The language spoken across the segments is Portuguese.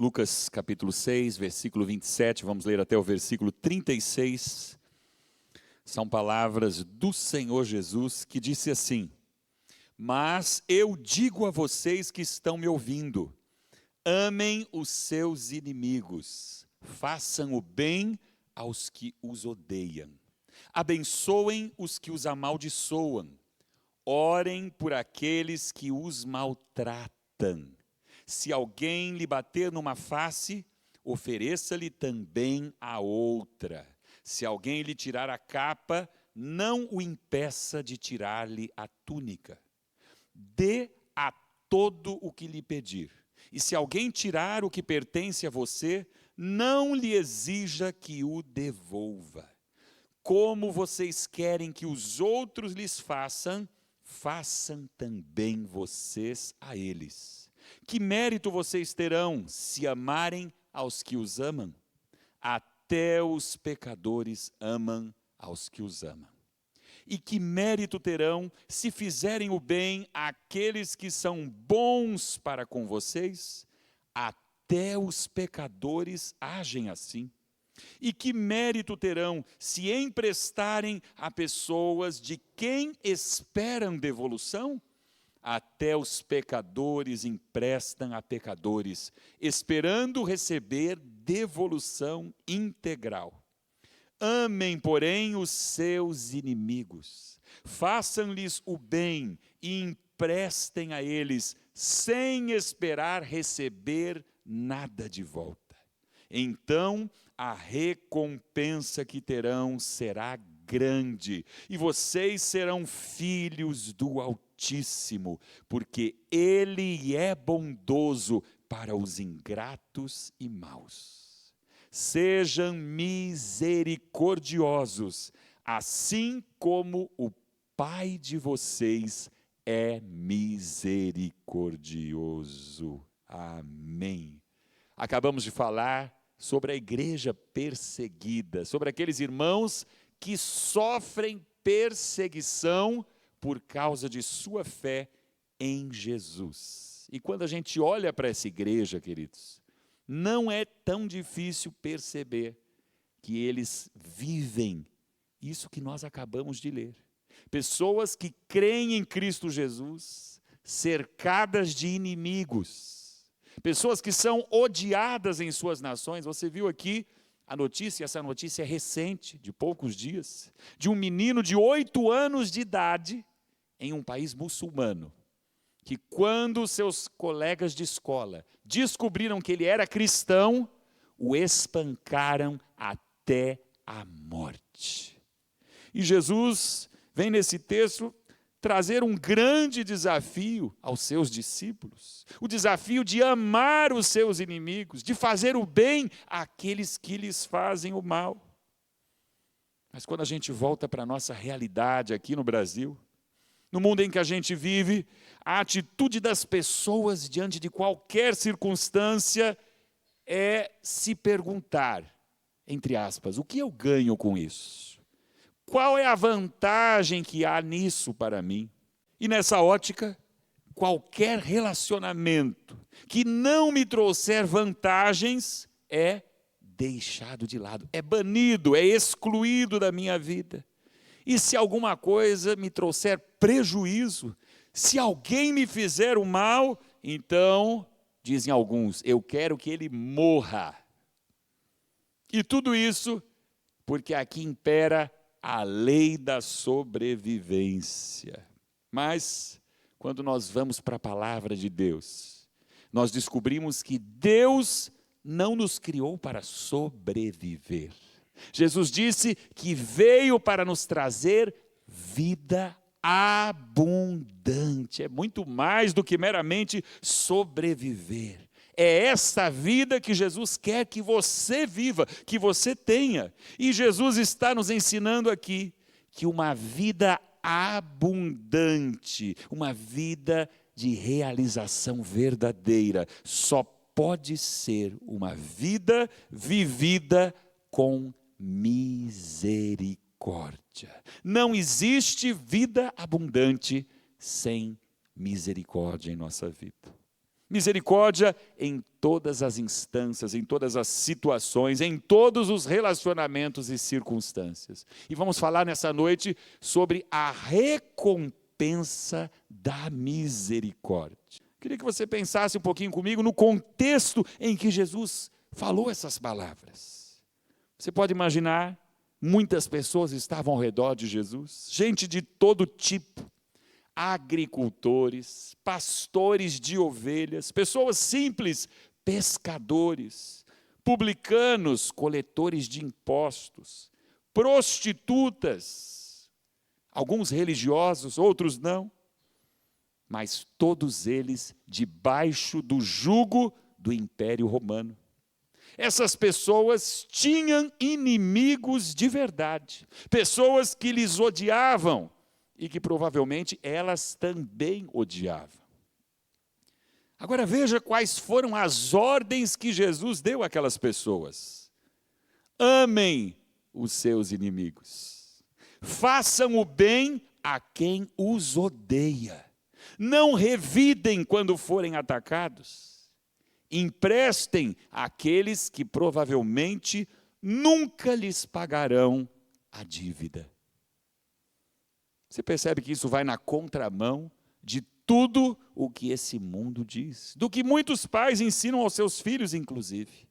Lucas capítulo 6, versículo 27, vamos ler até o versículo 36. São palavras do Senhor Jesus que disse assim: Mas eu digo a vocês que estão me ouvindo, amem os seus inimigos, façam o bem aos que os odeiam, abençoem os que os amaldiçoam, orem por aqueles que os maltratam. Se alguém lhe bater numa face, ofereça-lhe também a outra. Se alguém lhe tirar a capa, não o impeça de tirar-lhe a túnica. Dê a todo o que lhe pedir. E se alguém tirar o que pertence a você, não lhe exija que o devolva. Como vocês querem que os outros lhes façam, façam também vocês a eles. Que mérito vocês terão se amarem aos que os amam? Até os pecadores amam aos que os amam. E que mérito terão se fizerem o bem àqueles que são bons para com vocês? Até os pecadores agem assim. E que mérito terão se emprestarem a pessoas de quem esperam devolução? Até os pecadores emprestam a pecadores, esperando receber devolução integral. Amem, porém, os seus inimigos, façam-lhes o bem e emprestem a eles, sem esperar receber nada de volta. Então, a recompensa que terão será grande, e vocês serão filhos do Altíssimo, porque Ele é bondoso para os ingratos e maus. Sejam misericordiosos, assim como o Pai de vocês é misericordioso. Amém. Acabamos de falar sobre a igreja perseguida, sobre aqueles irmãos que sofrem perseguição por causa de sua fé em Jesus. E quando a gente olha para essa igreja, queridos, não é tão difícil perceber que eles vivem isso que nós acabamos de ler. Pessoas que creem em Cristo Jesus, cercadas de inimigos. Pessoas que são odiadas em suas nações. Você viu aqui a notícia, essa notícia é recente, de poucos dias, de um menino de 8 anos de idade, em um país muçulmano, que quando seus colegas de escola descobriram que ele era cristão, o espancaram até a morte. E Jesus vem nesse texto trazer um grande desafio aos seus discípulos, o desafio de amar os seus inimigos, de fazer o bem àqueles que lhes fazem o mal. Mas quando a gente volta para a nossa realidade aqui no Brasil, no mundo em que a gente vive, a atitude das pessoas diante de qualquer circunstância é se perguntar, entre aspas, o que eu ganho com isso? Qual é a vantagem que há nisso para mim? E nessa ótica, qualquer relacionamento que não me trouxer vantagens é deixado de lado, é banido, é excluído da minha vida. E se alguma coisa me trouxer prejuízo, se alguém me fizer o mal, então, dizem alguns, eu quero que ele morra. E tudo isso porque aqui impera a lei da sobrevivência. Mas, quando nós vamos para a palavra de Deus, nós descobrimos que Deus não nos criou para sobreviver. Jesus disse que veio para nos trazer vida abundante. É muito mais do que meramente sobreviver. É essa vida que Jesus quer que você viva, que você tenha. E Jesus está nos ensinando aqui que uma vida abundante, uma vida de realização verdadeira, só pode ser uma vida vivida com misericórdia. Não existe vida abundante sem misericórdia em nossa vida. Misericórdia em todas as instâncias, em todas as situações, em todos os relacionamentos e circunstâncias. E vamos falar nessa noite sobre a recompensa da misericórdia. Queria que você pensasse um pouquinho comigo no contexto em que Jesus falou essas palavras. Você pode imaginar, muitas pessoas estavam ao redor de Jesus, gente de todo tipo, agricultores, pastores de ovelhas, pessoas simples, pescadores, publicanos, coletores de impostos, prostitutas, alguns religiosos, outros não, mas todos eles debaixo do jugo do Império Romano. Essas pessoas tinham inimigos de verdade, pessoas que lhes odiavam, e que provavelmente elas também odiavam. Agora veja quais foram as ordens que Jesus deu àquelas pessoas. Amem os seus inimigos. Façam o bem a quem os odeia. Não revidem quando forem atacados. Emprestem àqueles que provavelmente nunca lhes pagarão a dívida. Você percebe que isso vai na contramão de tudo o que esse mundo diz, do que muitos pais ensinam aos seus filhos, inclusive.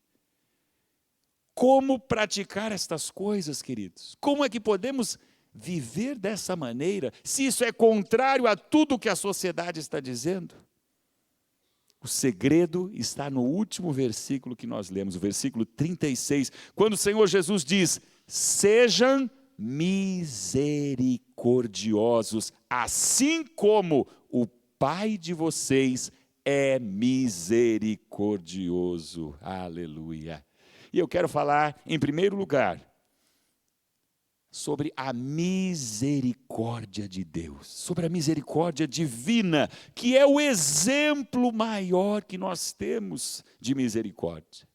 Como praticar estas coisas, queridos? Como é que podemos viver dessa maneira, se isso é contrário a tudo o que a sociedade está dizendo? O segredo está no último versículo que nós lemos, o versículo 36, quando o Senhor Jesus diz: sejam misericordiosos, assim como o Pai de vocês é misericordioso. Aleluia. E eu quero falar, em primeiro lugar, sobre a misericórdia de Deus, sobre a misericórdia divina, que é o exemplo maior que nós temos de misericórdia.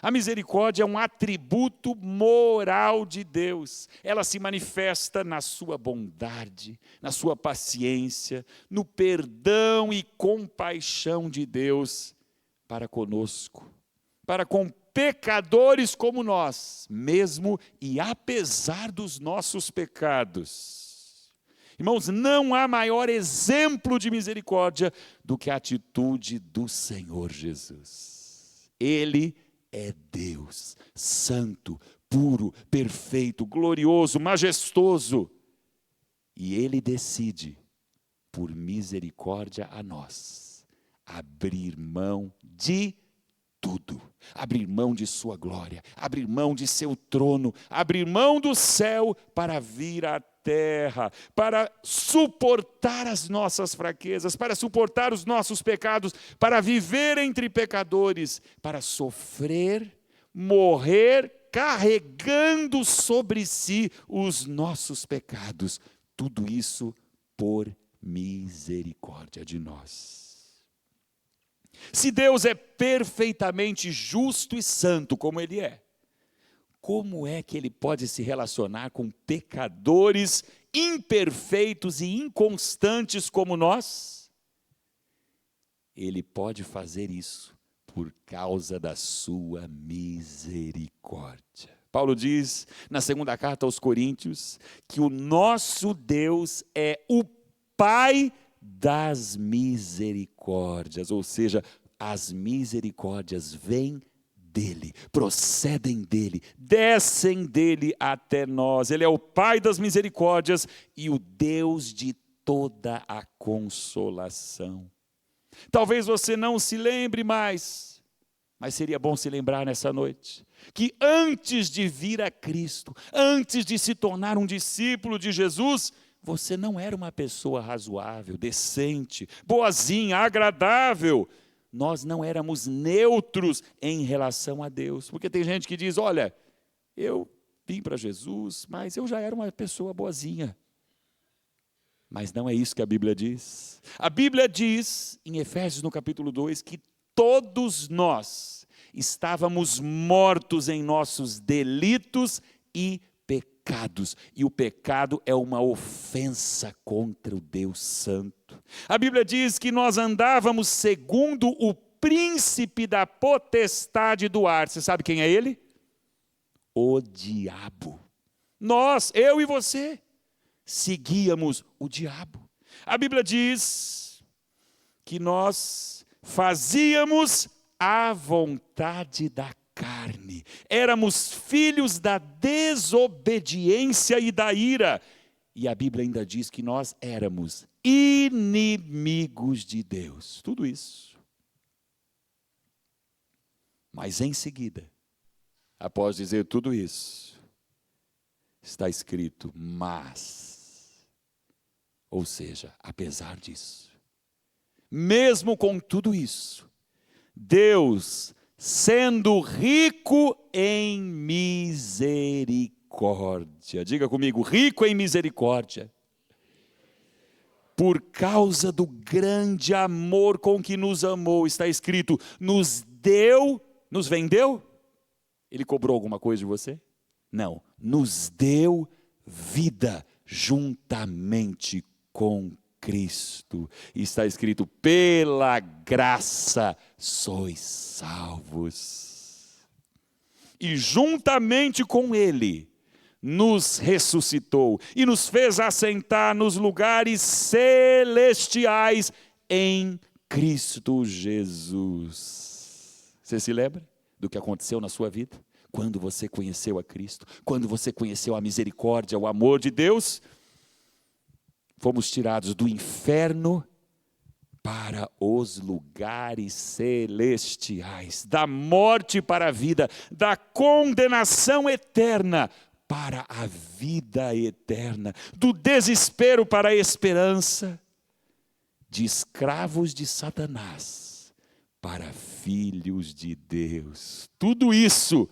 A misericórdia é um atributo moral de Deus. Ela se manifesta na sua bondade, na sua paciência, no perdão e compaixão de Deus para conosco, para com pecadores como nós, mesmo e apesar dos nossos pecados. Irmãos, não há maior exemplo de misericórdia do que a atitude do Senhor Jesus. Ele é Deus, santo, puro, perfeito, glorioso, majestoso. E Ele decide, por misericórdia a nós, abrir mão de tudo. Abrir mão de sua glória, abrir mão de seu trono, abrir mão do céu para vir à terra, para suportar as nossas fraquezas, para suportar os nossos pecados, para viver entre pecadores, para sofrer, morrer, carregando sobre si os nossos pecados. Tudo isso por misericórdia de nós. Se Deus é perfeitamente justo e santo, como Ele é, como é que Ele pode se relacionar com pecadores imperfeitos e inconstantes como nós? Ele pode fazer isso por causa da sua misericórdia. Paulo diz, na segunda carta aos Coríntios, que o nosso Deus é o Pai das misericórdias, ou seja, as misericórdias vêm dele, procedem dele, descem dele até nós. Ele é o Pai das misericórdias e o Deus de toda a consolação. Talvez você não se lembre mais, mas seria bom se lembrar nessa noite, que antes de vir a Cristo, antes de se tornar um discípulo de Jesus, você não era uma pessoa razoável, decente, boazinha, agradável. Nós não éramos neutros em relação a Deus. Porque tem gente que diz, olha, eu vim para Jesus, mas eu já era uma pessoa boazinha. Mas não é isso que a Bíblia diz. A Bíblia diz, em Efésios no capítulo 2, que todos nós estávamos mortos em nossos delitos e pecados, e o pecado é uma ofensa contra o Deus Santo. A Bíblia diz que nós andávamos segundo o príncipe da potestade do ar. Você sabe quem é ele? O diabo. Nós, eu e você, seguíamos o diabo. A Bíblia diz que nós fazíamos a vontade da carne. Éramos filhos da desobediência e da ira. E a Bíblia ainda diz que nós éramos inimigos de Deus. Tudo isso. Mas em seguida, após dizer tudo isso, está escrito, mas, ou seja, apesar disso, mesmo com tudo isso, Deus, sendo rico em misericórdia, diga comigo, rico em misericórdia, por causa do grande amor com que nos amou, está escrito, nos vendeu? Ele cobrou alguma coisa de você? Não, nos deu vida juntamente com Cristo. Está escrito, pela graça sois salvos. E juntamente com Ele, nos ressuscitou e nos fez assentar nos lugares celestiais em Cristo Jesus. Você se lembra do que aconteceu na sua vida? Quando você conheceu a Cristo, quando você conheceu a misericórdia, o amor de Deus, fomos tirados do inferno para os lugares celestiais, da morte para a vida, da condenação eterna para a vida eterna, do desespero para a esperança, de escravos de Satanás para filhos de Deus. Tudo isso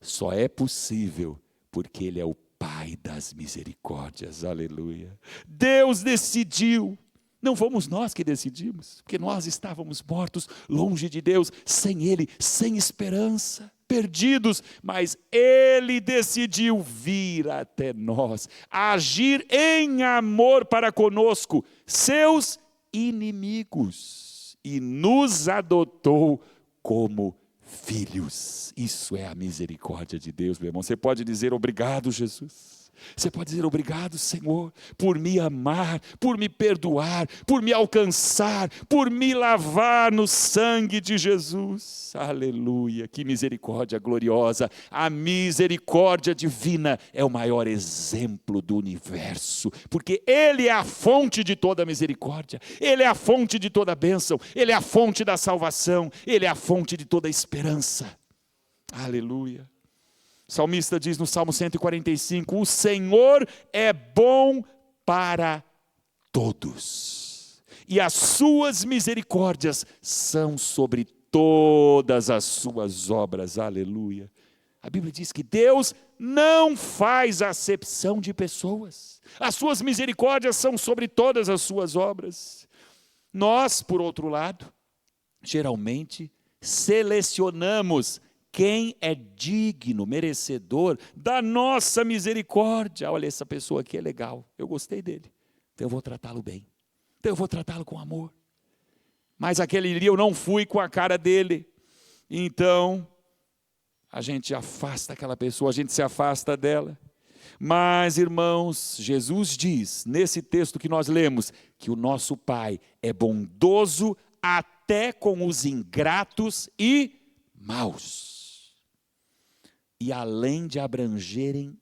só é possível porque Ele é o Pai das misericórdias, aleluia. Deus decidiu, não fomos nós que decidimos, porque nós estávamos mortos, longe de Deus, sem Ele, sem esperança, perdidos, mas Ele decidiu vir até nós, agir em amor para conosco, seus inimigos, e nos adotou como filhos. Isso é a misericórdia de Deus, meu irmão. Você pode dizer obrigado, Jesus. Você pode dizer obrigado, Senhor, por me amar, por me perdoar, por me alcançar, por me lavar no sangue de Jesus. Aleluia, que misericórdia gloriosa. A misericórdia divina é o maior exemplo do universo, porque Ele é a fonte de toda misericórdia, Ele é a fonte de toda bênção, Ele é a fonte da salvação, Ele é a fonte de toda esperança. Aleluia. O salmista diz no Salmo 145, o Senhor é bom para todos, e as suas misericórdias são sobre todas as suas obras, aleluia. A Bíblia diz que Deus não faz acepção de pessoas, as suas misericórdias são sobre todas as suas obras. Nós, por outro lado, geralmente selecionamos quem é digno, merecedor da nossa misericórdia. Olha, essa pessoa aqui é legal, eu gostei dele, então eu vou tratá-lo bem, então eu vou tratá-lo com amor. Mas aquele dia eu não fui com a cara dele, então a gente afasta aquela pessoa, a gente se afasta dela. Mas, irmãos, Jesus diz, nesse texto que nós lemos, que o nosso Pai é bondoso até com os ingratos e maus. E além de abrangerem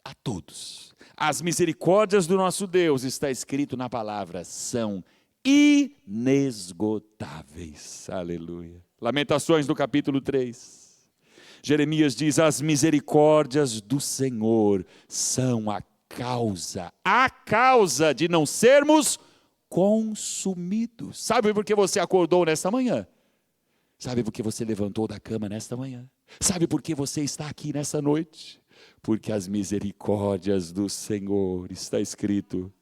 a todos, as misericórdias do nosso Deus, está escrito na palavra, são inesgotáveis. Aleluia. Lamentações do capítulo 3. Jeremias diz, as misericórdias do Senhor são a causa de não sermos consumidos. Sabe por que você acordou nesta manhã? Sabe por que você levantou da cama nesta manhã? Sabe por que você está aqui nessa noite? Porque as misericórdias do Senhor, está escrito,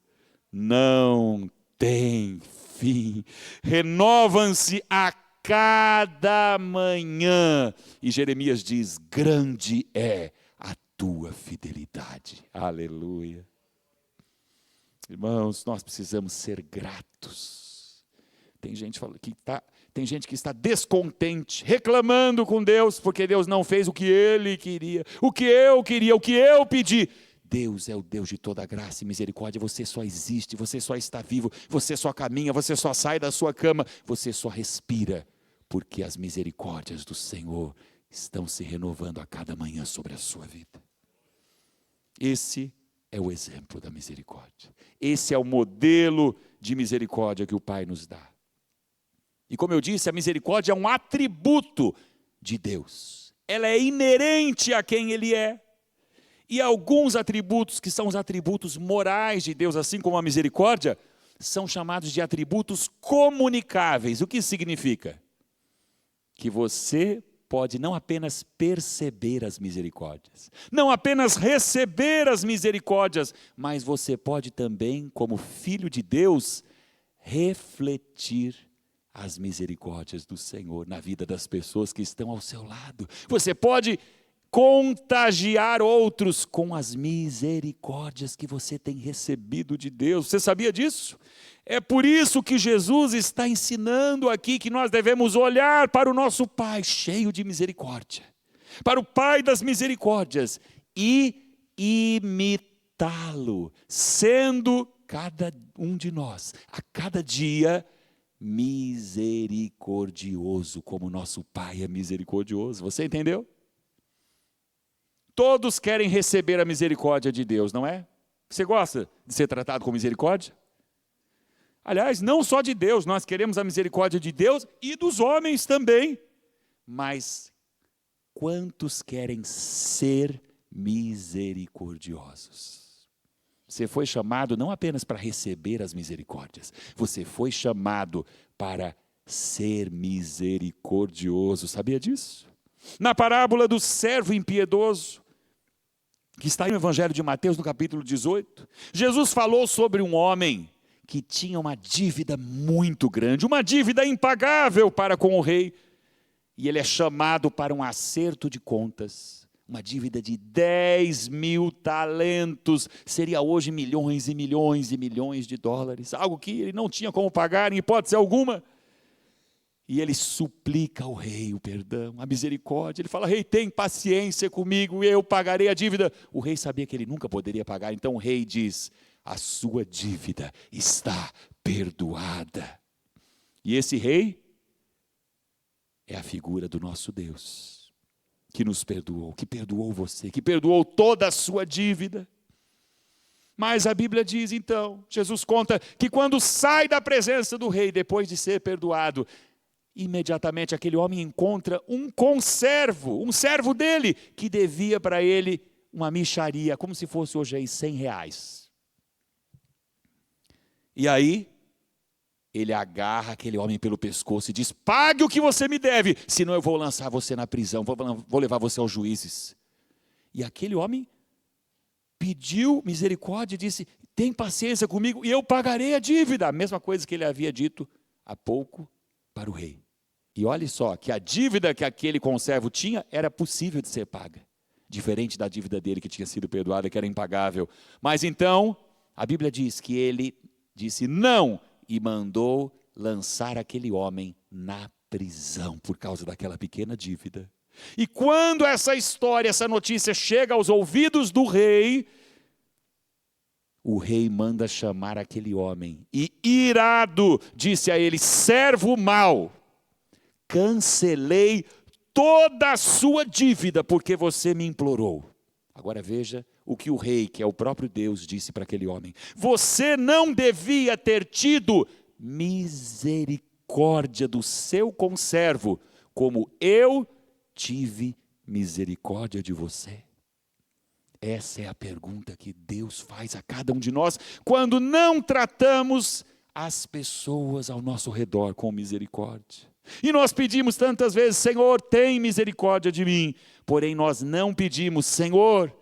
não tem fim, renovam-se a cada manhã. E Jeremias diz, grande é a tua fidelidade. Aleluia. Irmãos, nós precisamos ser gratos. Tem gente que Tem gente que está descontente, reclamando com Deus, porque Deus não fez o que Ele queria, o que eu pedi. Deus é o Deus de toda graça e misericórdia. Você só existe, você só está vivo, você só caminha, você só sai da sua cama, você só respira, porque as misericórdias do Senhor estão se renovando a cada manhã sobre a sua vida. Esse é o exemplo da misericórdia. Esse é o modelo de misericórdia que o Pai nos dá. E como eu disse, a misericórdia é um atributo de Deus. Ela é inerente a quem Ele é. E alguns atributos, que são os atributos morais de Deus, assim como a misericórdia, são chamados de atributos comunicáveis. O que isso significa? Que você pode não apenas perceber as misericórdias, não apenas receber as misericórdias, mas você pode também, como filho de Deus, refletir as misericórdias do Senhor na vida das pessoas que estão ao seu lado. Você pode contagiar outros com as misericórdias que você tem recebido de Deus. Você sabia disso? É por isso que Jesus está ensinando aqui que nós devemos olhar para o nosso Pai cheio de misericórdia, para o Pai das misericórdias, e imitá-lo, sendo cada um de nós, a cada dia, misericordioso, como nosso Pai é misericordioso. Você entendeu? Todos querem receber a misericórdia de Deus, não é? Você gosta de ser tratado com misericórdia? Aliás, não só de Deus, nós queremos a misericórdia de Deus e dos homens também. Mas quantos querem ser misericordiosos? Você foi chamado não apenas para receber as misericórdias, você foi chamado para ser misericordioso. Sabia disso? Na parábola do servo impiedoso, que está no Evangelho de Mateus, no capítulo 18, Jesus falou sobre um homem que tinha uma dívida muito grande, uma dívida impagável para com o rei, e ele é chamado para um acerto de contas, uma dívida de 10.000 talentos, seria hoje milhões e milhões e milhões de dólares, algo que ele não tinha como pagar em hipótese alguma. E ele suplica ao rei o perdão, a misericórdia. Ele fala: rei, tem paciência comigo, eu pagarei a dívida. O rei sabia que ele nunca poderia pagar, então o rei diz: a sua dívida está perdoada. E esse rei é a figura do nosso Deus, que nos perdoou, que perdoou você, que perdoou toda a sua dívida. Mas a Bíblia diz então, Jesus conta que quando sai da presença do rei, depois de ser perdoado, imediatamente aquele homem encontra um conservo, um servo dele, que devia para ele uma mixaria, como se fosse hoje aí R$100. E aí, ele agarra aquele homem pelo pescoço e diz: pague o que você me deve, senão eu vou lançar você na prisão, vou levar você aos juízes. E aquele homem pediu misericórdia e disse: tem paciência comigo e eu pagarei a dívida. A mesma coisa que ele havia dito há pouco para o rei. E olhe só, que a dívida que aquele conservo tinha era possível de ser paga, diferente da dívida dele que tinha sido perdoada, que era impagável. Mas então, a Bíblia diz que ele disse não e mandou lançar aquele homem na prisão por causa daquela pequena dívida. E quando essa história, essa notícia chega aos ouvidos do rei, o rei manda chamar aquele homem e, irado, disse a ele: servo mau, cancelei toda a sua dívida porque você me implorou. Agora veja o que o rei, que é o próprio Deus, disse para aquele homem: você não devia ter tido misericórdia do seu conservo, como eu tive misericórdia de você. Essa é a pergunta que Deus faz a cada um de nós quando não tratamos as pessoas ao nosso redor com misericórdia. E nós pedimos tantas vezes: Senhor, tem misericórdia de mim. Porém nós não pedimos: Senhor,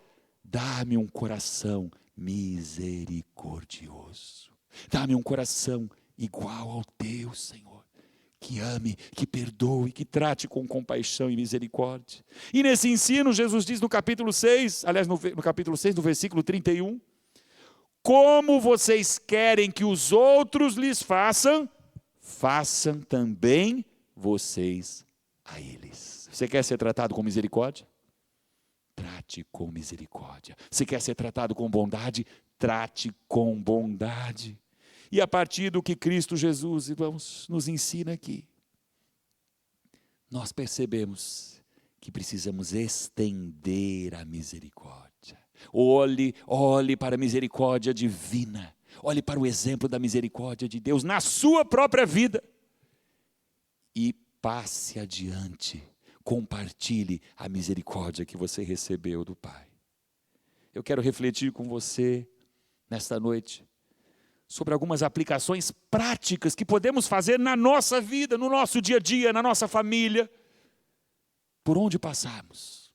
dá-me um coração misericordioso. Dá-me um coração igual ao teu, Senhor, que ame, que perdoe, que trate com compaixão e misericórdia. E nesse ensino, Jesus diz no capítulo 6, aliás, no capítulo 6, no versículo 31, como vocês querem que os outros lhes façam, façam também vocês a eles. Você quer ser tratado com misericórdia? Trate com misericórdia. Você quer ser tratado com bondade? Trate com bondade. E a partir do que Cristo Jesus, irmãos, nos ensina aqui, nós percebemos que precisamos estender a misericórdia. Olhe para a misericórdia divina. Olhe para o exemplo da misericórdia de Deus na sua própria vida. E passe adiante. Compartilhe a misericórdia que você recebeu do Pai. Eu quero refletir com você nesta noite sobre algumas aplicações práticas que podemos fazer na nossa vida, no nosso dia a dia, na nossa família, por onde passarmos,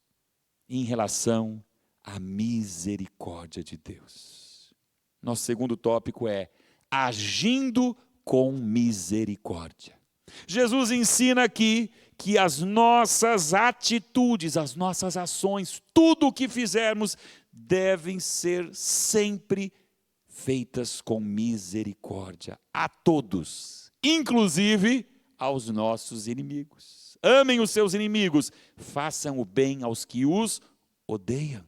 em relação à misericórdia de Deus. Nosso segundo tópico é agindo com misericórdia. Jesus ensina aqui que as nossas atitudes, as nossas ações, tudo o que fizermos, devem ser sempre feitas com misericórdia a todos, inclusive aos nossos inimigos. Amem os seus inimigos, façam o bem aos que os odeiam.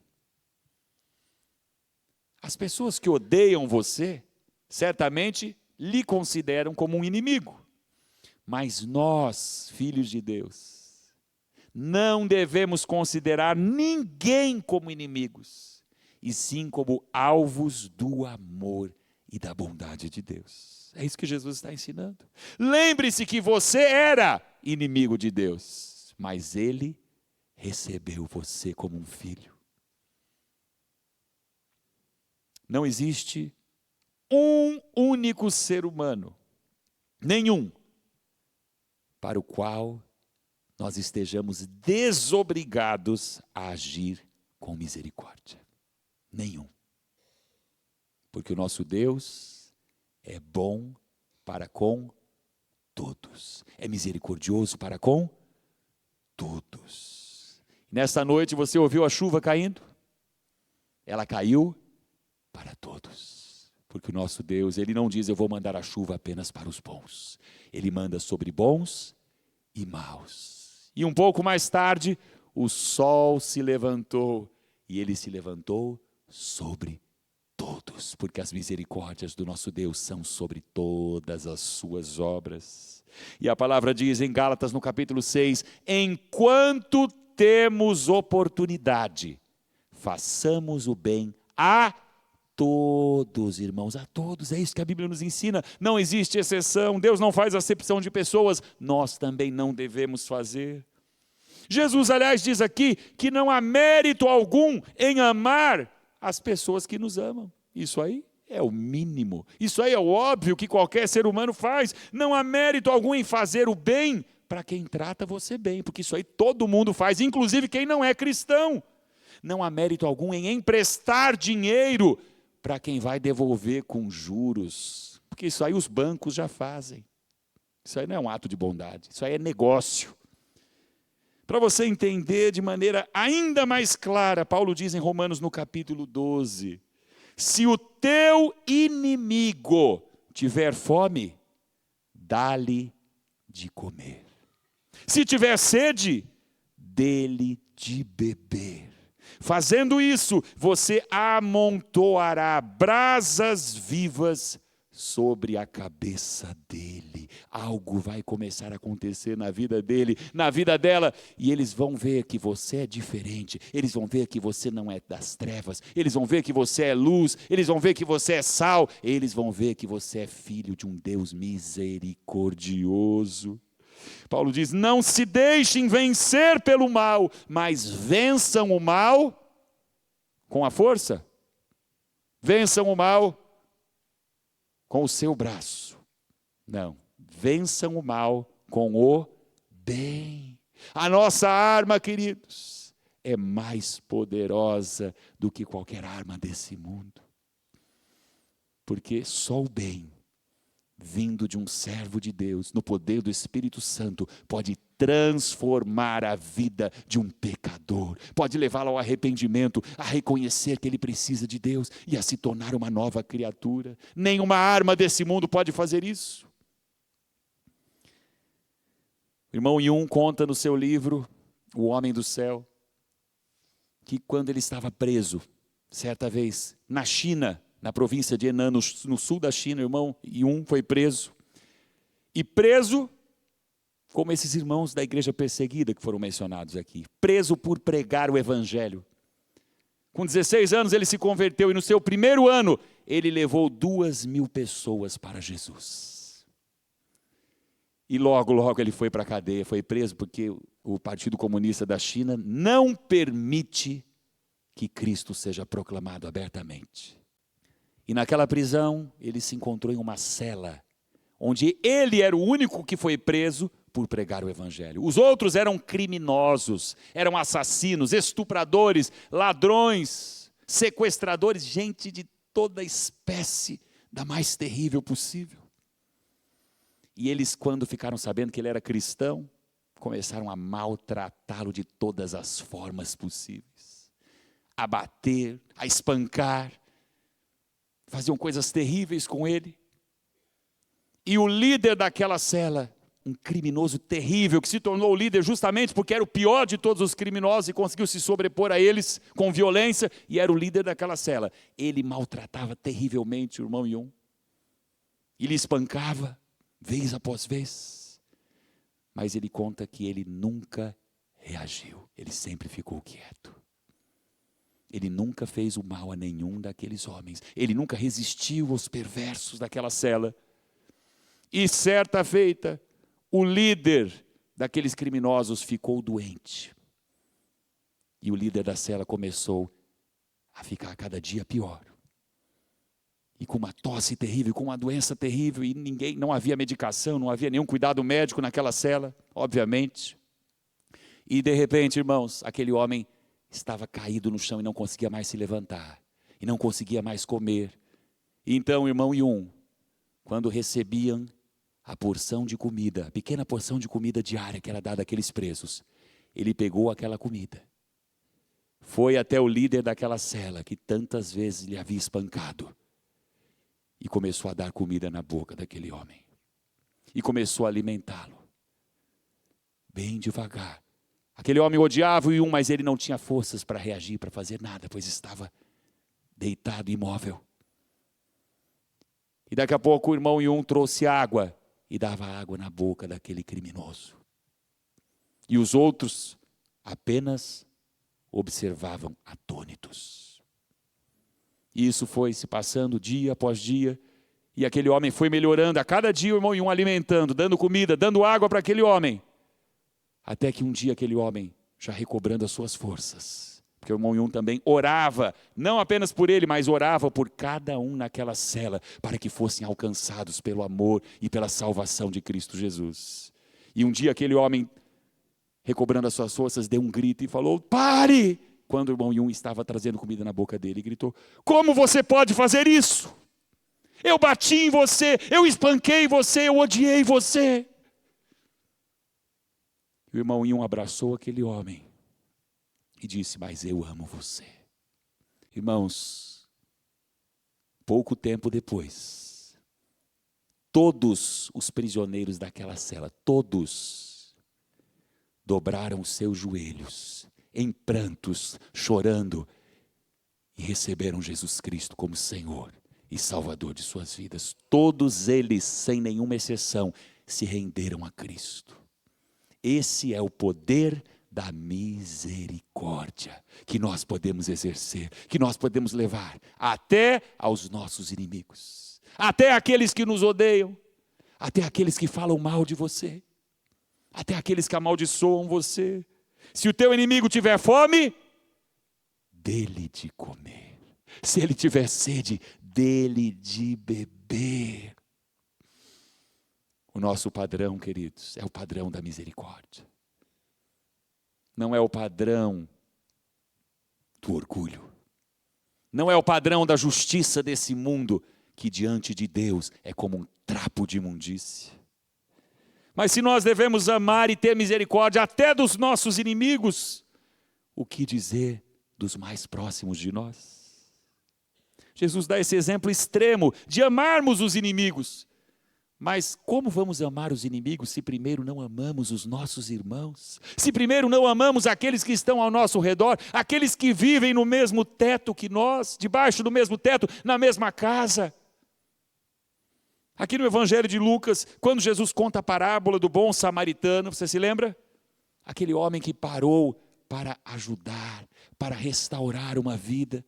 As pessoas que odeiam você, certamente lhe consideram como um inimigo. Mas nós, filhos de Deus, não devemos considerar ninguém como inimigos, e sim como alvos do amor e da bondade de Deus. É isso que Jesus está ensinando. Lembre-se que você era inimigo de Deus, mas Ele recebeu você como um filho. Não existe um único ser humano, nenhum, para o qual nós estejamos desobrigados a agir com misericórdia. Nenhum. Porque o nosso Deus é bom para com todos. É misericordioso para com todos. Nesta noite você ouviu a chuva caindo? Ela caiu para todos. Porque o nosso Deus, Ele não diz, eu vou mandar a chuva apenas para os bons. Ele manda sobre bons e maus. E um pouco mais tarde, o sol se levantou. E Ele se levantou sobre todos. Porque as misericórdias do nosso Deus são sobre todas as suas obras. E a palavra diz em Gálatas, no capítulo 6, enquanto temos oportunidade, façamos o bem a todos, irmãos, a todos. É isso que a Bíblia nos ensina. Não existe exceção. Deus não faz acepção de pessoas. Nós também não devemos fazer. Jesus, aliás, diz aqui que não há mérito algum em amar as pessoas que nos amam. Isso aí é o mínimo. Isso aí é o óbvio que qualquer ser humano faz. Não há mérito algum em fazer o bem para quem trata você bem, porque isso aí todo mundo faz, inclusive quem não é cristão. Não há mérito algum em emprestar dinheiro para quem vai devolver com juros, porque isso aí os bancos já fazem. Isso aí não é um ato de bondade, isso aí é negócio. Para você entender de maneira ainda mais clara, Paulo diz em Romanos no capítulo 12, se o teu inimigo tiver fome, dá-lhe de comer. Se tiver sede, dê-lhe de beber. Fazendo isso, você amontoará brasas vivas sobre a cabeça dele. Algo vai começar a acontecer na vida dele, na vida dela, e eles vão ver que você é diferente, eles vão ver que você não é das trevas, eles vão ver que você é luz, eles vão ver que você é sal, eles vão ver que você é filho de um Deus misericordioso. Paulo diz, não se deixem vencer pelo mal, mas vençam o mal com a força. Vençam o mal com o seu braço. Não, vençam o mal com o bem. A nossa arma, queridos, é mais poderosa do que qualquer arma desse mundo. Porque só o bem, vindo de um servo de Deus, no poder do Espírito Santo, pode transformar a vida de um pecador, pode levá-lo ao arrependimento, a reconhecer que ele precisa de Deus e a se tornar uma nova criatura. Nenhuma arma desse mundo pode fazer isso. O irmão Yun conta no seu livro, O Homem do Céu, que quando ele estava preso, certa vez, na China, na província de Henan, no sul da China, o irmão Yun foi preso. E preso, como esses irmãos da igreja perseguida que foram mencionados aqui, preso por pregar o evangelho. Com 16 anos ele se converteu e no seu primeiro ano ele levou 2.000 pessoas para Jesus. E logo ele foi para a cadeia, foi preso porque o Partido Comunista da China não permite que Cristo seja proclamado abertamente. E naquela prisão ele se encontrou em uma cela, onde ele era o único que foi preso por pregar o evangelho. Os outros eram criminosos, eram assassinos, estupradores, ladrões, sequestradores, gente de toda espécie, da mais terrível possível. E eles, quando ficaram sabendo que ele era cristão, começaram a maltratá-lo de todas as formas possíveis. A bater, a espancar, faziam coisas terríveis com ele. E o líder daquela cela, um criminoso terrível, que se tornou o líder justamente porque era o pior de todos os criminosos e conseguiu se sobrepor a eles com violência, e era o líder daquela cela. Ele maltratava terrivelmente o irmão Yun. E lhe espancava, vez após vez. Mas ele conta que ele nunca reagiu, ele sempre ficou quieto. Ele nunca fez o mal a nenhum daqueles homens. Ele nunca resistiu aos perversos daquela cela. E certa feita, o líder daqueles criminosos ficou doente. E o líder da cela começou a ficar cada dia pior. E com uma tosse terrível, com uma doença terrível, e não havia medicação, não havia nenhum cuidado médico naquela cela, obviamente. E de repente, irmãos, aquele homem estava caído no chão e não conseguia mais se levantar, e não conseguia mais comer. E então o irmão Yun, quando recebiam a porção de comida, a pequena porção de comida diária que era dada àqueles presos, ele pegou aquela comida, foi até o líder daquela cela, que tantas vezes lhe havia espancado, e começou a dar comida na boca daquele homem, e começou a alimentá-lo, bem devagar. Aquele homem odiava o Yun, mas ele não tinha forças para reagir, para fazer nada, pois estava deitado, imóvel. E daqui a pouco o irmão Yun trouxe água, e dava água na boca daquele criminoso. E os outros apenas observavam atônitos. E isso foi se passando dia após dia, e aquele homem foi melhorando, a cada dia o irmão Yun alimentando, dando comida, dando água para aquele homem. Até que um dia aquele homem, já recobrando as suas forças, porque o irmão Yun também orava, não apenas por ele, mas orava por cada um naquela cela, para que fossem alcançados pelo amor e pela salvação de Cristo Jesus. E um dia aquele homem, recobrando as suas forças, deu um grito e falou: "Pare!" Quando o irmão Yun estava trazendo comida na boca dele, gritou: "Como você pode fazer isso? Eu bati em você, eu espanquei você, eu odiei você." E o irmão Yun abraçou aquele homem e disse: "Mas eu amo você." Irmãos, pouco tempo depois, todos os prisioneiros daquela cela, todos, dobraram os seus joelhos, em prantos, chorando, e receberam Jesus Cristo como Senhor e Salvador de suas vidas. Todos eles, sem nenhuma exceção, se renderam a Cristo. Esse é o poder da misericórdia que nós podemos exercer, que nós podemos levar até aos nossos inimigos, até aqueles que nos odeiam, até aqueles que falam mal de você, até aqueles que amaldiçoam você. Se o teu inimigo tiver fome, dê-lhe de comer. Se ele tiver sede, dê-lhe de beber. O nosso padrão, queridos, é o padrão da misericórdia. Não é o padrão do orgulho. Não é o padrão da justiça desse mundo, que diante de Deus é como um trapo de imundície. Mas se nós devemos amar e ter misericórdia até dos nossos inimigos, o que dizer dos mais próximos de nós? Jesus dá esse exemplo extremo de amarmos os inimigos. Mas como vamos amar os inimigos se primeiro não amamos os nossos irmãos? Se primeiro não amamos aqueles que estão ao nosso redor, aqueles que vivem no mesmo teto que nós, debaixo do mesmo teto, na mesma casa? Aqui no Evangelho de Lucas, quando Jesus conta a parábola do bom samaritano, você se lembra? Aquele homem que parou para ajudar, para restaurar uma vida.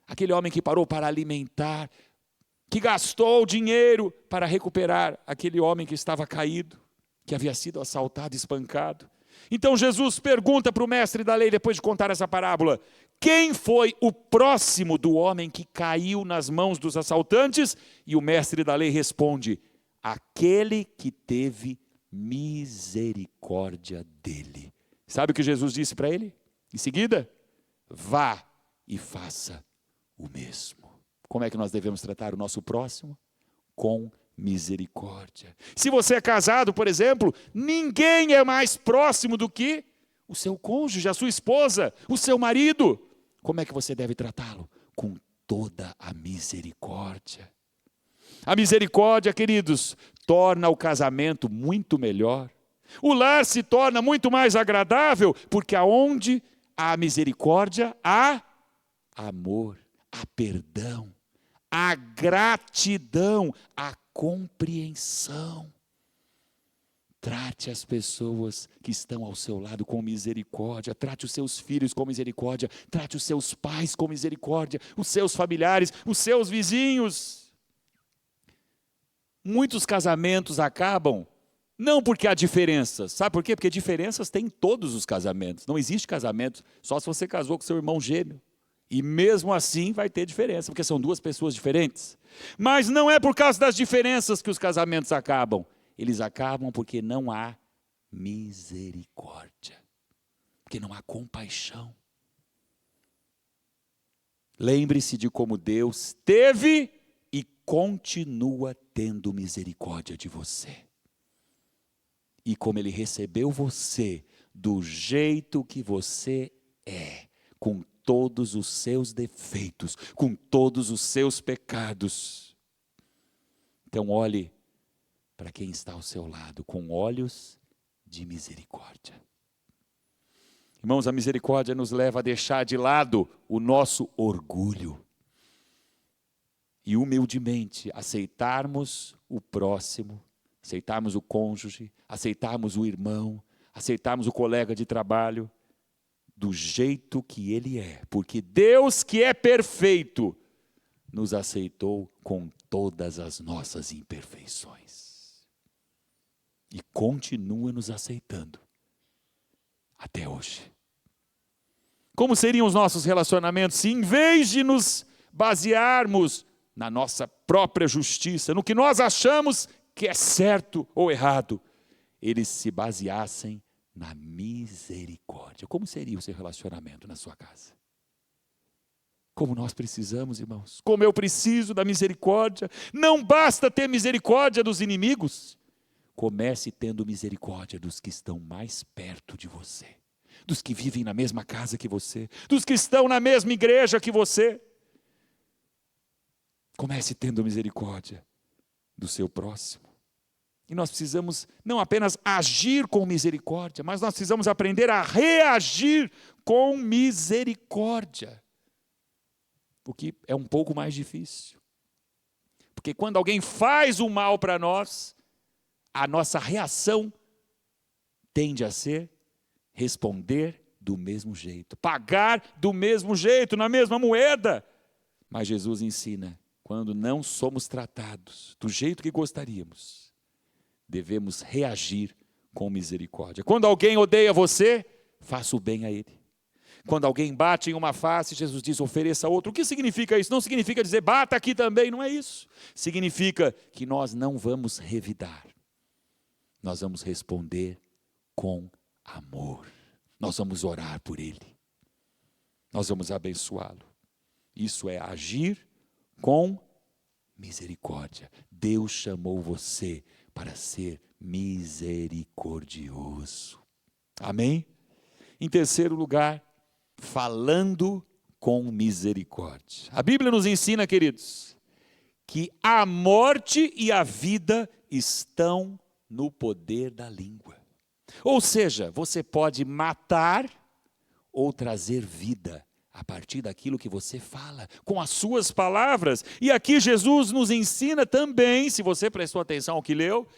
Aquele homem que parou para alimentar, que gastou dinheiro para recuperar aquele homem que estava caído, que havia sido assaltado, espancado. Então Jesus pergunta para o mestre da lei, depois de contar essa parábola, quem foi o próximo do homem que caiu nas mãos dos assaltantes? E o mestre da lei responde, aquele que teve misericórdia dele. Sabe o que Jesus disse para ele? Em seguida, vá e faça o mesmo. Como é que nós devemos tratar o nosso próximo? Com misericórdia. Se você é casado, por exemplo, ninguém é mais próximo do que o seu cônjuge, a sua esposa, o seu marido. Como é que você deve tratá-lo? Com toda a misericórdia. A misericórdia, queridos, torna o casamento muito melhor. O lar se torna muito mais agradável, porque aonde há misericórdia, há amor, há perdão, há gratidão, há compreensão. Trate as pessoas que estão ao seu lado com misericórdia, trate os seus filhos com misericórdia, trate os seus pais com misericórdia, os seus familiares, os seus vizinhos. Muitos casamentos acabam não porque há diferenças, sabe por quê? Porque diferenças tem em todos os casamentos, não existe casamento só se você casou com seu irmão gêmeo. E mesmo assim vai ter diferença, porque são duas pessoas diferentes. Mas não é por causa das diferenças que os casamentos acabam. Eles acabam porque não há misericórdia. Porque não há compaixão. Lembre-se de como Deus teve e continua tendo misericórdia de você. E como Ele recebeu você do jeito que você é, com todos os seus defeitos, com todos os seus pecados. Então olhe para quem está ao seu lado, com olhos de misericórdia. Irmãos, a misericórdia nos leva a deixar de lado o nosso orgulho e humildemente aceitarmos o próximo, aceitarmos o cônjuge, aceitarmos o irmão, aceitarmos o colega de trabalho, do jeito que ele é, porque Deus que é perfeito, nos aceitou com todas as nossas imperfeições. E continua nos aceitando até hoje. Como seriam os nossos relacionamentos se em vez de nos basearmos na nossa própria justiça, no que nós achamos que é certo ou errado, eles se baseassem na misericórdia? Como seria o seu relacionamento na sua casa? Como nós precisamos, irmãos. Como eu preciso da misericórdia. Não basta ter misericórdia dos inimigos. Comece tendo misericórdia dos que estão mais perto de você. Dos que vivem na mesma casa que você. Dos que estão na mesma igreja que você. Comece tendo misericórdia do seu próximo. E nós precisamos não apenas agir com misericórdia, mas nós precisamos aprender a reagir com misericórdia. O que é um pouco mais difícil. Porque quando alguém faz o mal para nós, a nossa reação tende a ser responder do mesmo jeito, pagar do mesmo jeito, na mesma moeda. Mas Jesus ensina, quando não somos tratados do jeito que gostaríamos, devemos reagir com misericórdia. Quando alguém odeia você, faça o bem a ele. Quando alguém bate em uma face, Jesus diz, ofereça outro. O que significa isso? Não significa dizer, bata aqui também, não é isso. Significa que nós não vamos revidar. Nós vamos responder com amor. Nós vamos orar por ele. Nós vamos abençoá-lo. Isso é agir com misericórdia. Deus chamou você para ser misericordioso. Amém? Em terceiro lugar, falando com misericórdia. A Bíblia nos ensina, queridos, que a morte e a vida estão no poder da língua. Ou seja, você pode matar ou trazer vida a partir daquilo que você fala, com as suas palavras. E aqui Jesus nos ensina também, se você prestou atenção ao que leu,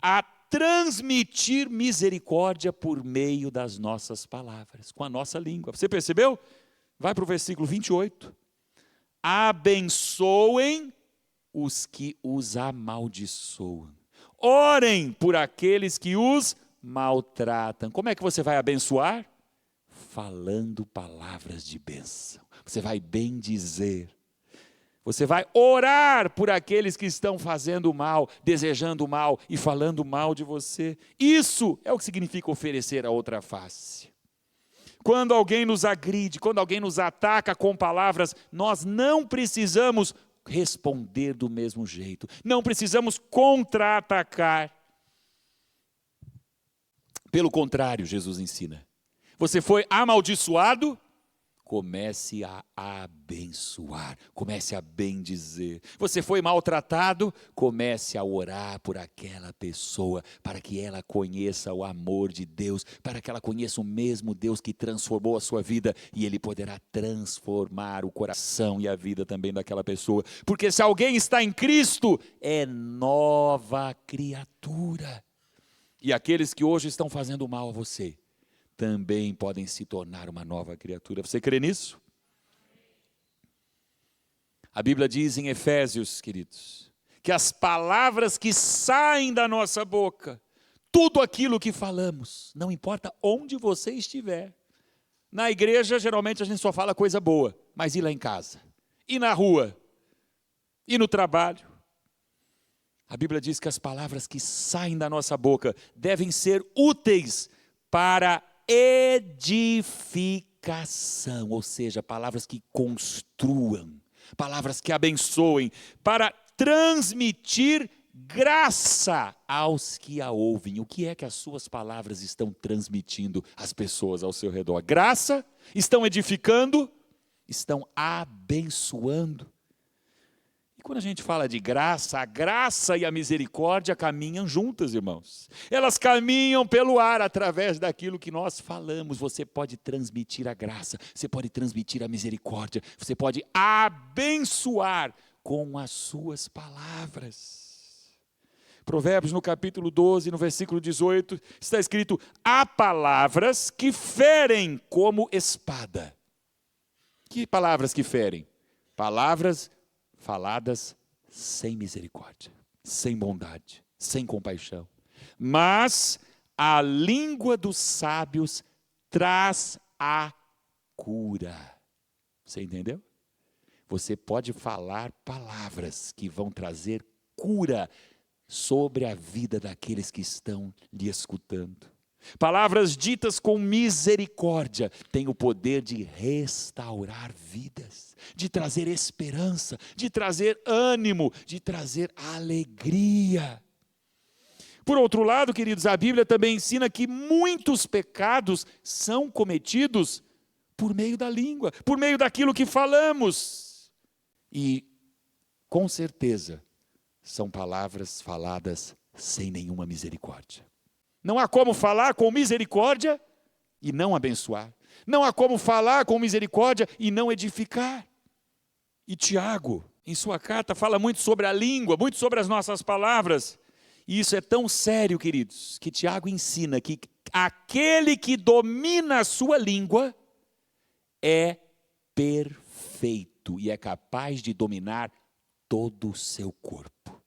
a transmitir misericórdia por meio das nossas palavras, com a nossa língua. Você percebeu? Vai para o versículo 28. Abençoem os que os amaldiçoam. Orem por aqueles que os maltratam. Como é que você vai abençoar? Falando palavras de bênção. Você vai bendizer. Você vai orar por aqueles que estão fazendo mal, desejando mal e falando mal de você. Isso é o que significa oferecer a outra face. Quando alguém nos agride, quando alguém nos ataca com palavras, nós não precisamos responder do mesmo jeito. Não precisamos contra-atacar. Pelo contrário, Jesus ensina. Você foi amaldiçoado? Comece a abençoar, comece a bendizer. Você foi maltratado? Comece a orar por aquela pessoa, para que ela conheça o amor de Deus, para que ela conheça o mesmo Deus que transformou a sua vida, e Ele poderá transformar o coração e a vida também daquela pessoa. Porque se alguém está em Cristo, é nova criatura. E aqueles que hoje estão fazendo mal a você, também podem se tornar uma nova criatura. Você crê nisso? A Bíblia diz em Efésios, queridos, que as palavras que saem da nossa boca, tudo aquilo que falamos, não importa onde você estiver. Na igreja, geralmente a gente só fala coisa boa, mas e lá em casa? E na rua? E no trabalho? A Bíblia diz que as palavras que saem da nossa boca devem ser úteis para edificação, ou seja, palavras que construam, palavras que abençoem, para transmitir graça aos que a ouvem. O que é que as suas palavras estão transmitindo às pessoas ao seu redor? Graça? Estão edificando? Estão abençoando? E quando a gente fala de graça, a graça e a misericórdia caminham juntas, irmãos. Elas caminham pelo ar, através daquilo que nós falamos. Você pode transmitir a graça, você pode transmitir a misericórdia, você pode abençoar com as suas palavras. Provérbios, no capítulo 12, no versículo 18, está escrito: há palavras que ferem como espada. Que palavras que ferem? Palavras faladas sem misericórdia, sem bondade, sem compaixão. Mas a língua dos sábios traz a cura. Você entendeu? Você pode falar palavras que vão trazer cura sobre a vida daqueles que estão lhe escutando. Palavras ditas com misericórdia têm o poder de restaurar vidas, de trazer esperança, de trazer ânimo, de trazer alegria. Por outro lado, queridos, a Bíblia também ensina que muitos pecados são cometidos por meio da língua, por meio daquilo que falamos. E, com certeza, são palavras faladas sem nenhuma misericórdia. Não há como falar com misericórdia e não abençoar. Não há como falar com misericórdia e não edificar. E Tiago, em sua carta, fala muito sobre a língua, muito sobre as nossas palavras. E isso é tão sério, queridos, que Tiago ensina que aquele que domina a sua língua é perfeito e é capaz de dominar todo o seu corpo.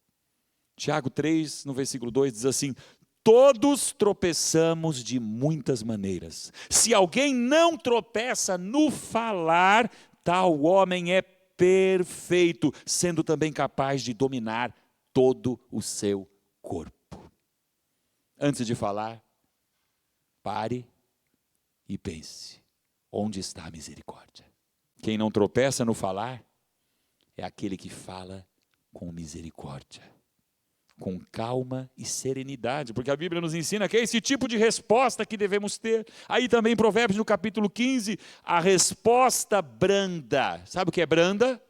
Tiago 3, no versículo 2, diz assim: todos tropeçamos de muitas maneiras. Se alguém não tropeça no falar, tal homem é perfeito, sendo também capaz de dominar todo o seu corpo. Antes de falar, pare e pense: onde está a misericórdia? Quem não tropeça no falar é aquele que fala com misericórdia, com calma e serenidade, porque a Bíblia nos ensina que é esse tipo de resposta que devemos ter. Aí também em Provérbios, no capítulo 15, a resposta branda. Sabe o que é branda?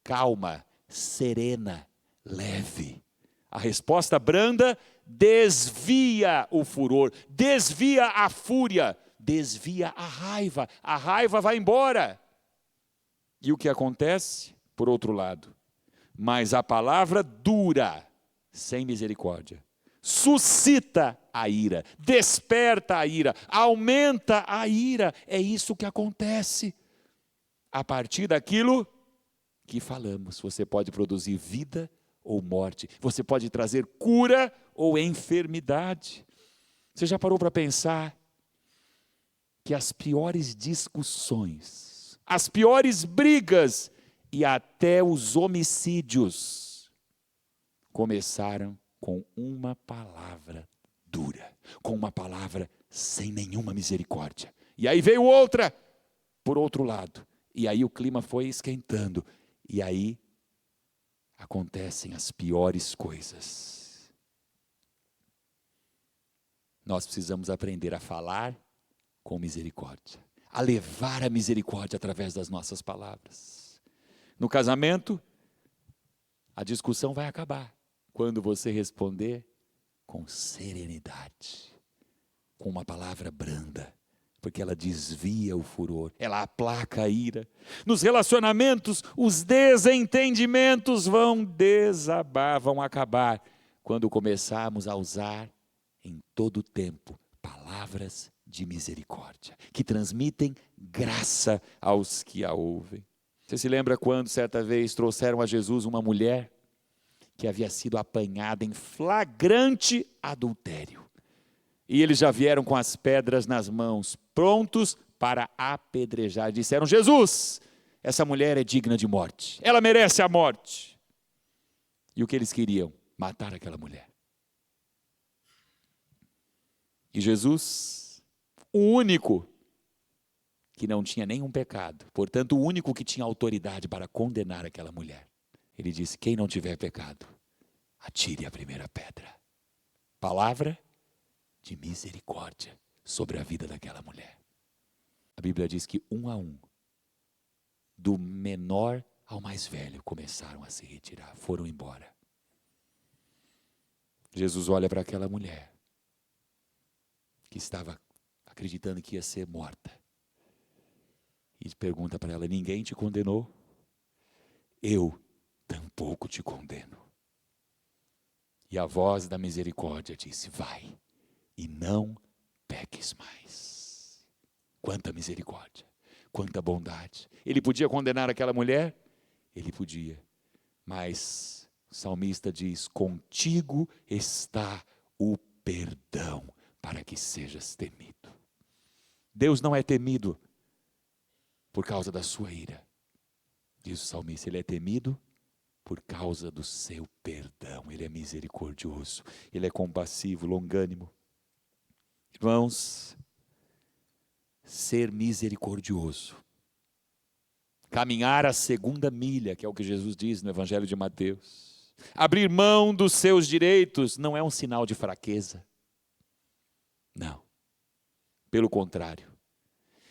Calma, serena, leve. A resposta branda desvia o furor, desvia a fúria, desvia a raiva vai embora. E o que acontece? Por outro lado, mas a palavra dura, sem misericórdia, suscita a ira, desperta a ira, aumenta a ira. É isso que acontece. A partir daquilo que falamos, você pode produzir vida ou morte, você pode trazer cura ou enfermidade. Você já parou para pensar que as piores discussões, as piores brigas e até os homicídios começaram com uma palavra dura, com uma palavra sem nenhuma misericórdia. E aí veio outra, por outro lado, e aí o clima foi esquentando, e aí acontecem as piores coisas. Nós precisamos aprender a falar com misericórdia, a levar a misericórdia através das nossas palavras. No casamento, a discussão vai acabar quando você responder com serenidade, com uma palavra branda, porque ela desvia o furor, ela aplaca a ira. Nos relacionamentos, os desentendimentos vão desabar, vão acabar, quando começarmos a usar em todo o tempo palavras de misericórdia, que transmitem graça aos que a ouvem. Você se lembra quando certa vez trouxeram a Jesus uma mulher que havia sido apanhada em flagrante adultério? E eles já vieram com as pedras nas mãos, prontos para apedrejar. Disseram: Jesus, essa mulher é digna de morte, ela merece a morte. E o que eles queriam? Matar aquela mulher. E Jesus, o único que não tinha nenhum pecado, portanto o único que tinha autoridade para condenar aquela mulher, ele disse: quem não tiver pecado, atire a primeira pedra. Palavra de misericórdia sobre a vida daquela mulher. A Bíblia diz que um a um, do menor ao mais velho, começaram a se retirar, foram embora. Jesus olha para aquela mulher que estava acreditando que ia ser morta e pergunta para ela: ninguém te condenou? Eu tampouco te condeno. E a voz da misericórdia disse: vai e não peques mais. Quanta misericórdia, quanta bondade. Ele podia condenar aquela mulher? Ele podia, mas o salmista diz: contigo está o perdão para que sejas temido. Deus não é temido por causa da sua ira, diz o salmista, ele é temido por causa do seu perdão. Ele é misericordioso, ele é compassivo, longânimo. Irmãos, ser misericordioso, caminhar a segunda milha, que é o que Jesus diz no Evangelho de Mateus, abrir mão dos seus direitos, não é um sinal de fraqueza. Não. Pelo contrário,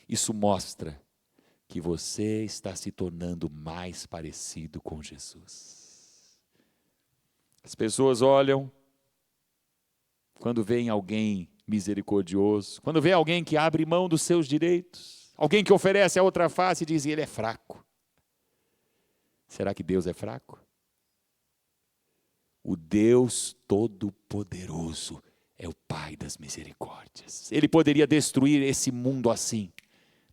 isso mostra que você está se tornando mais parecido com Jesus. As pessoas olham, quando veem alguém misericordioso, quando vê alguém que abre mão dos seus direitos, alguém que oferece a outra face e diz: ele é fraco. Será que Deus é fraco? O Deus Todo-Poderoso é o Pai das misericórdias. Ele poderia destruir esse mundo assim,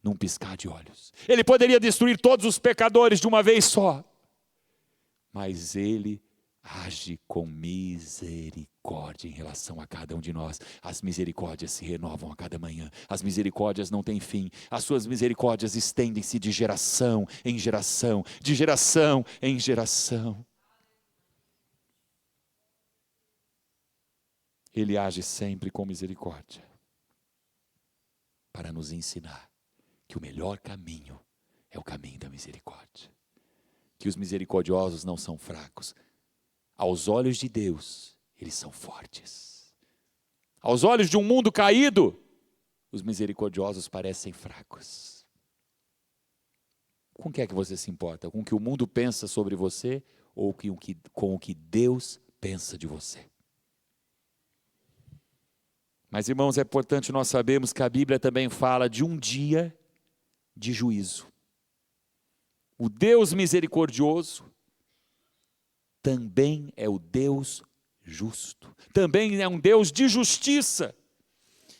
num piscar de olhos. Ele poderia destruir todos os pecadores de uma vez só. Mas Ele age com misericórdia em relação a cada um de nós. As misericórdias se renovam a cada manhã. As misericórdias não têm fim. As suas misericórdias estendem-se de geração em geração, de geração em geração. Ele age sempre com misericórdia, para nos ensinar que o melhor caminho é o caminho da misericórdia. Que os misericordiosos não são fracos. Aos olhos de Deus, eles são fortes. Aos olhos de um mundo caído, os misericordiosos parecem fracos. Com o que é que você se importa? Com o que o mundo pensa sobre você ou com o que Deus recompensa de você. Mas, irmãos, é importante nós sabermos que a Bíblia também fala de um dia de juízo. O Deus misericordioso também é o Deus justo. Também é um Deus de justiça.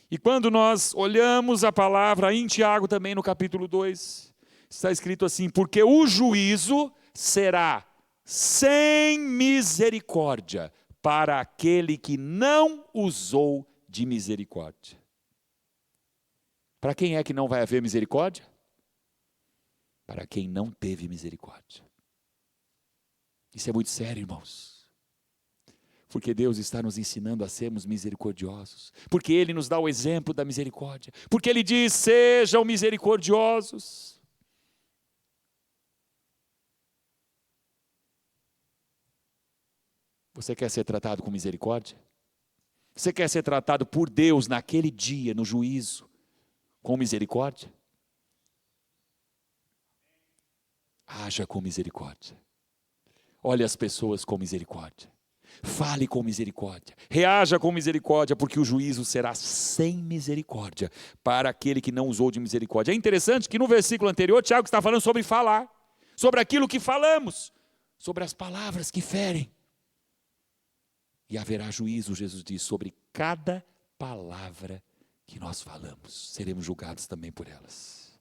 E quando nós olhamos a palavra em Tiago também no capítulo 2, está escrito assim: porque o juízo será sem misericórdia para aquele que não usou de misericórdia. Para quem é que não vai haver misericórdia? Para quem não teve misericórdia. Isso é muito sério, irmãos. Porque Deus está nos ensinando a sermos misericordiosos. Porque Ele nos dá o exemplo da misericórdia. Porque Ele diz: sejam misericordiosos. Você quer ser tratado com misericórdia? Você quer ser tratado por Deus naquele dia, no juízo, com misericórdia? Haja com misericórdia. Olhe as pessoas com misericórdia. Fale com misericórdia. Reaja com misericórdia, porque o juízo será sem misericórdia para aquele que não usou de misericórdia. É interessante que no versículo anterior, Tiago está falando sobre falar, sobre aquilo que falamos, sobre as palavras que ferem. E haverá juízo, Jesus diz, sobre cada palavra que nós falamos. Seremos julgados também por elas.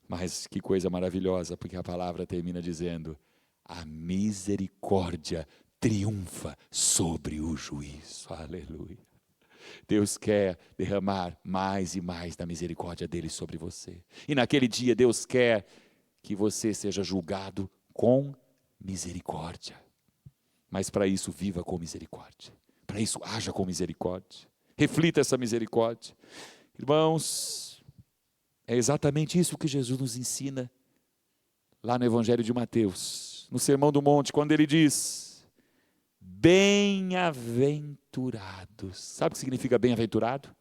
Mas que coisa maravilhosa, porque a palavra termina dizendo: a misericórdia triunfa sobre o juízo. Aleluia. Deus quer derramar mais e mais da misericórdia dele sobre você. E naquele dia Deus quer que você seja julgado com misericórdia. Mas para isso viva com misericórdia. Para isso haja com misericórdia. Reflita essa misericórdia. Irmãos, é exatamente isso que Jesus nos ensina lá no Evangelho de Mateus, no Sermão do Monte, quando ele diz: bem-aventurados. Sabe o que significa bem-aventurado?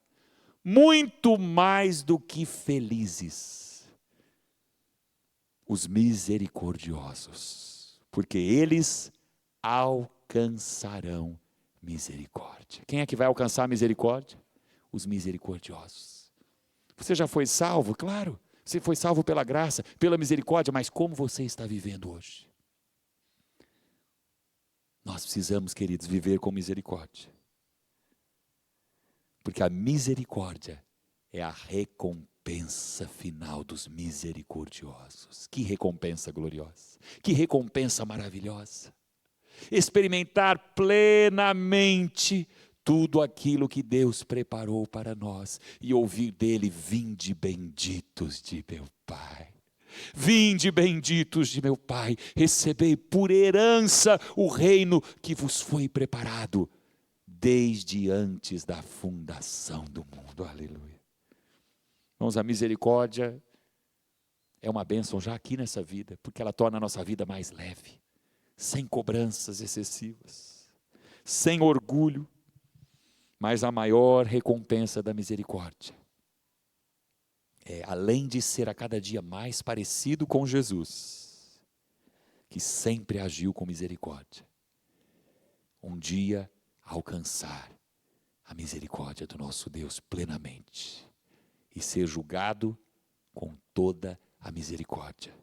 Muito mais do que felizes, os misericordiosos, porque eles alcançarão misericórdia. Quem é que vai alcançar a misericórdia? Os misericordiosos. Você já foi salvo? Claro. Você foi salvo pela graça, pela misericórdia, mas como você está vivendo hoje? Nós precisamos, queridos, viver com misericórdia. Porque a misericórdia é a recompensa final dos misericordiosos. Que recompensa gloriosa, que recompensa maravilhosa. Experimentar plenamente tudo aquilo que Deus preparou para nós e ouvir dele: vinde benditos de meu Pai. Vinde benditos de meu Pai, recebei por herança o reino que vos foi preparado desde antes da fundação do mundo. Aleluia. Irmãos, a misericórdia é uma bênção já aqui nessa vida, porque ela torna a nossa vida mais leve, sem cobranças excessivas, sem orgulho. Mas a maior recompensa da misericórdia é, além de ser a cada dia mais parecido com Jesus, que sempre agiu com misericórdia, um dia alcançar a misericórdia do nosso Deus plenamente e ser julgado com toda a misericórdia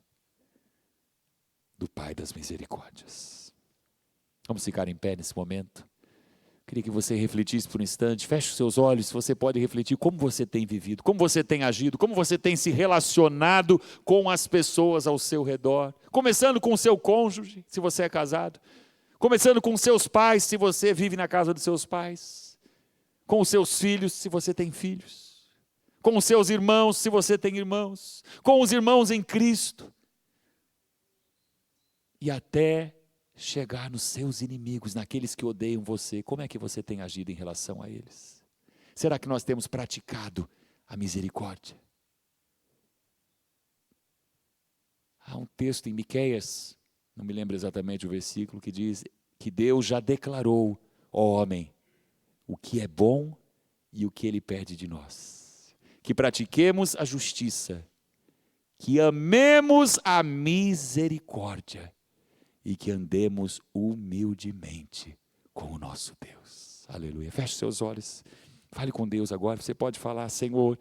do Pai das misericórdias. Vamos ficar em pé nesse momento? Queria que você refletisse por um instante, feche os seus olhos, se você pode refletir como você tem vivido, como você tem agido, como você tem se relacionado com as pessoas ao seu redor, começando com o seu cônjuge, se você é casado, começando com seus pais, se você vive na casa dos seus pais, com os seus filhos, se você tem filhos, com os seus irmãos, se você tem irmãos, com os irmãos em Cristo, e até chegar nos seus inimigos, naqueles que odeiam você. Como é que você tem agido em relação a eles? Será que nós temos praticado a misericórdia? Há um texto em Miqueias, não me lembro exatamente o versículo, que diz que Deus já declarou, ó homem, o que é bom e o que Ele pede de nós. Que pratiquemos a justiça, que amemos a misericórdia, e que andemos humildemente com o nosso Deus. Aleluia. Feche seus olhos. Fale com Deus agora. Você pode falar: Senhor,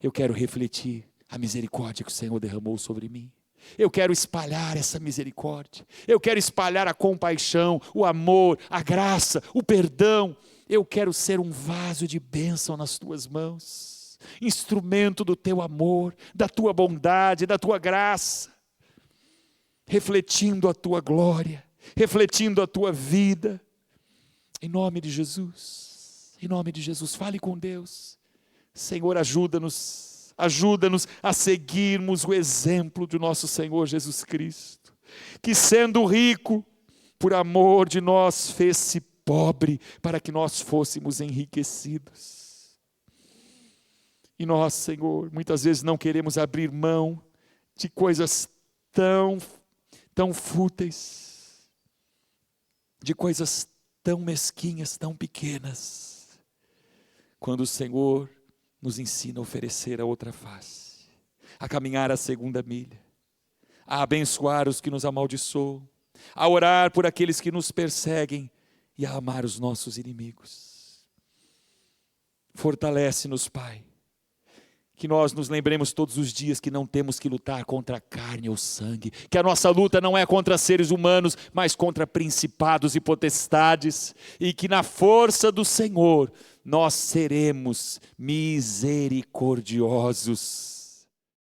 eu quero refletir a misericórdia que o Senhor derramou sobre mim. Eu quero espalhar essa misericórdia. Eu quero espalhar a compaixão, o amor, a graça, o perdão. Eu quero ser um vaso de bênção nas tuas mãos. Instrumento do teu amor, da tua bondade, da tua graça. Refletindo a tua glória, refletindo a tua vida. Em nome de Jesus, fale com Deus. Senhor, ajuda-nos a seguirmos o exemplo do nosso Senhor Jesus Cristo, que sendo rico, por amor de nós, fez-se pobre, para que nós fôssemos enriquecidos. E nós, Senhor, muitas vezes não queremos abrir mão de coisas tão fúteis, de coisas tão mesquinhas, tão pequenas, quando o Senhor nos ensina a oferecer a outra face, a caminhar a segunda milha, a abençoar os que nos amaldiçoam, a orar por aqueles que nos perseguem e a amar os nossos inimigos. Fortalece-nos, Pai, que nós nos lembremos todos os dias que não temos que lutar contra a carne ou sangue, que a nossa luta não é contra seres humanos, mas contra principados e potestades, e que na força do Senhor nós seremos misericordiosos.